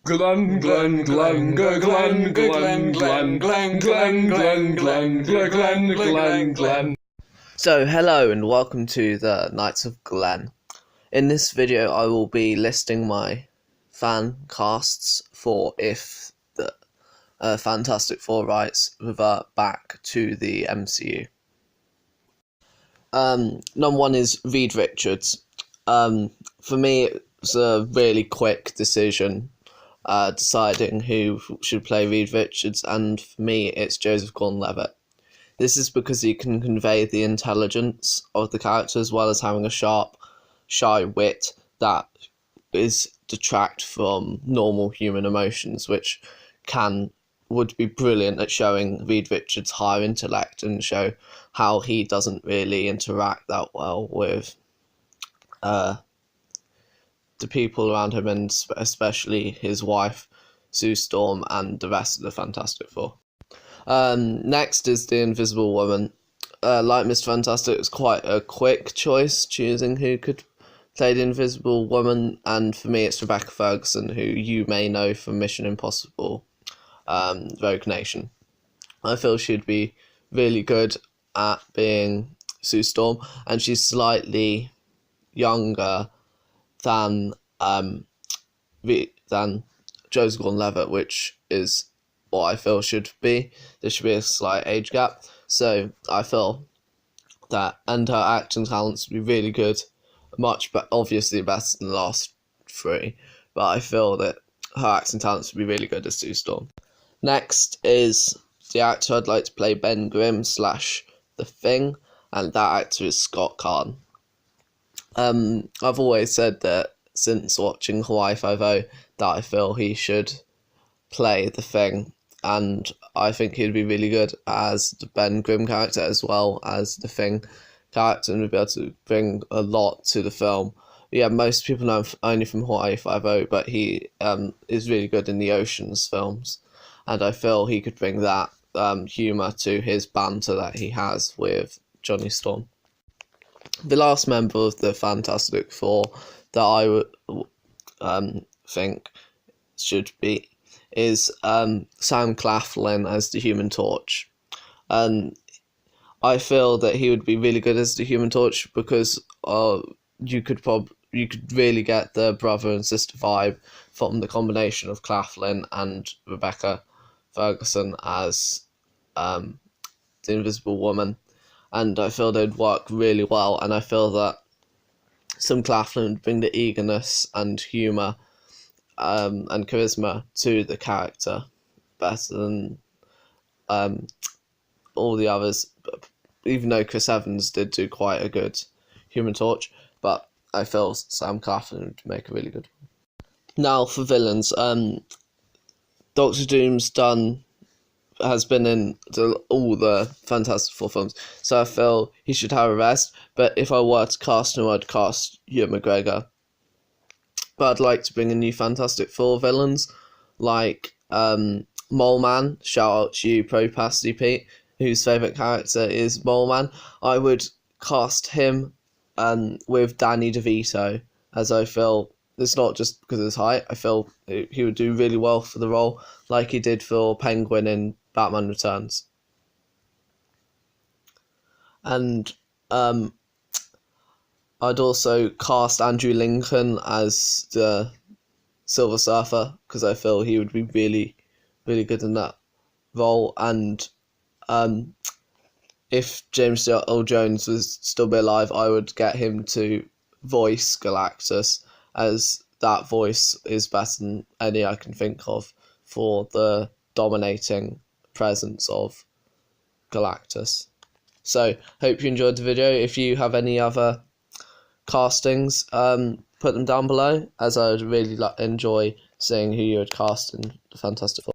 Glenn, Glenn, Glenn, Glenn, Glenn, Glenn, Glenn, Glenn, Glenn, Glenn, Glenn, Glenn, Glenn, Glenn. So, hello and welcome to the Knights of Glen. In this video, I will be listing my fan casts for if the Fantastic Four rights revert back to the MCU. Number one is Reed Richards. For me, it's a really quick decision deciding who should play Reed Richards, and for me, it's Joseph Gordon-Levitt. This is because he can convey the intelligence of the character as well as having a sharp, shy wit that is detract from normal human emotions, which would be brilliant at showing Reed Richards' higher intellect and show how he doesn't really interact that well with the people around him, and especially his wife, Sue Storm, and the rest of the Fantastic Four. Next is the Invisible Woman. Like Mr. Fantastic, it was quite a quick choice choosing who could play the Invisible Woman, and for me it's Rebecca Ferguson, who you may know from Mission Impossible Rogue Nation. I feel she'd be really good at being Sue Storm, and she's slightly younger than Joseph Gordon-Levitt, which is what I feel should be. There should be a slight age gap. So I feel that, and her acting talents would be really good, obviously better than the last three, but I feel that her acting talents would be really good as Sue Storm. Next is the actor I'd like to play Ben Grimm / The Thing, and that actor is Scott Caan. I've always said that since watching Hawaii Five-0 that I feel he should play The Thing, and I think he'd be really good as the Ben Grimm character as well as the Thing character, and would be able to bring a lot to the film. Yeah, most people know him only from Hawaii Five-0, but he is really good in the Oceans films, and I feel he could bring that humour to his banter that he has with Johnny Storm. The last member of the Fantastic Four that I would think should be is Sam Claflin as the Human Torch. I feel that he would be really good as the Human Torch because you could really get the brother and sister vibe from the combination of Claflin and Rebecca Ferguson as the Invisible Woman, and I feel they'd work really well, and I feel that Sam Claflin would bring the eagerness and humour and charisma to the character better than all the others, even though Chris Evans did do quite a good Human Torch, but I feel Sam Claflin would make a really good one. Now for villains, Doctor Doom's has been in all the Fantastic Four films, so I feel he should have a rest, but if I were to cast him, I'd cast Ewan McGregor. But I'd like to bring in new Fantastic Four villains, like Mole Man. Shout out to you, Pro Pasty Pete, whose favourite character is Mole Man. I would cast him with Danny DeVito, as I feel it's not just because of his height. I feel he would do really well for the role, like he did for Penguin in Batman Returns. And I'd also cast Andrew Lincoln as the Silver Surfer, because I feel he would be really, really good in that role. And if James Earl Jones was still be alive, I would get him to voice Galactus, as that voice is better than any I can think of for the dominating presence of Galactus. So, hope you enjoyed the video. If you have any other castings, put them down below, as I would really enjoy seeing who you would cast in the Fantastic Four.